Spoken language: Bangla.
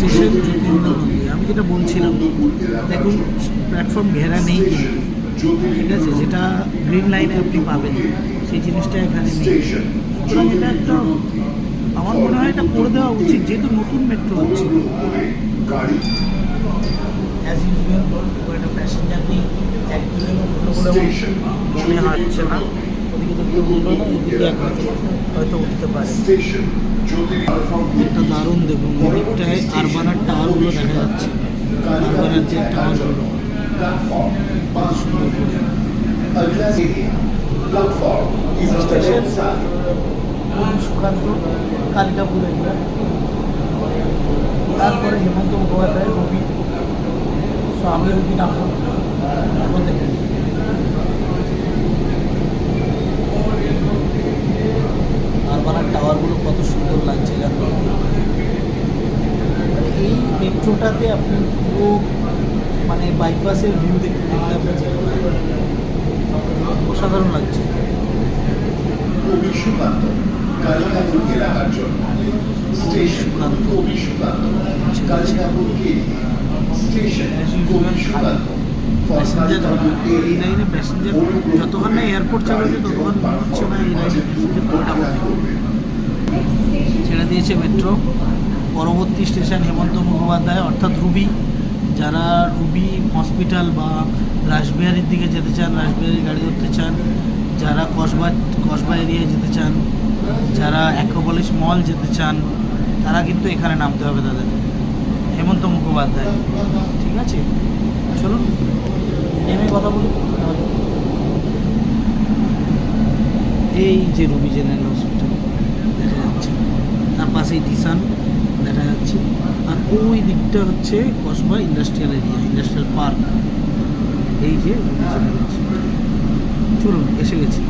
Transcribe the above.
স্টেশন জ্যোতির্ময় মন্দির। আমি যেটা বলছিলাম, দেখুন প্ল্যাটফর্ম ঘেরা নেই কিন্তু, ঠিক আছে, যেটা গ্রিন লাইনে আপনি পাবেন সেই জিনিসটা এখানে নেই। সুতরাং এটা একটা, আমার মনে হয় এটা করে দেওয়া উচিত, যেহেতু নতুন মেট্রো হচ্ছে। অ্যাজ ইউজুয়াল একটা প্যাসেঞ্জার নেই, একদিনের মনে হচ্ছে না, ওদিকে তো কেউ উঠলো না, এদিকে এক হয়তো উঠতে পারে। একটা দারুণ দেখুন, অনেকটাই আরবানার টাওয়ারগুলো দেখা যাচ্ছে, আরবানার যে টাওয়ারগুলো কত সুন্দর করে। স্টেশন সুকান্ত কালিকাপুর এরিয়া, তারপরে হেমন্ত মুখোপাধ্যায় রবি, স্বামী রবি নাম দেখুন। আরবানার টাওয়ারগুলো কত সুন্দর লাগছে জানো। এই মেট্রোটাতে আপনি পুরো মানে বাইপাসের ভিউ দেখতে দেখতে আপনার যেতে পারেন, অসাধারণ লাগছে। সুকান্ত কালিকাপুর এলাকার জন্য সুকান্ত কালিকাপুর স্টেশন সুকান্ত প্যাসেঞ্জার এই লাইনে প্যাসেঞ্জার যতক্ষণ না এয়ারপোর্ট চালু হচ্ছে ততক্ষণ মনে হচ্ছে না এই লাইনে প্যাসেঞ্জার ছেড়ে দিয়েছে মেট্রো। পরবর্তী স্টেশন হেমন্ত মুখোপাধ্যায় অর্থাৎ রুবি। যারা রুবি হসপিটাল বা রাসবিহারির দিকে যেতে চান, রাসবিহারি গাড়ি ধরতে চান, যারা কসবা এরিয়ায় যেতে চান, যারা অ্যাক্রোপলিস মল যেতে চান, তারা কিন্তু এখানে নামতে হবে তাদের, হেমন্ত মুখোপাধ্যায়। ঠিক আছে, চলুন নেমে কথা বলি। এই যে রুবি জেনারেল হসপিটাল দেখা যাচ্ছে, তার পাশেই ডিসান দেখা যাচ্ছে, আর ওই দিকটা হচ্ছে Kasba industrial area, industrial park. এই যে রুবি জেনারেল হসপিটাল, চলুন এসে গেছি।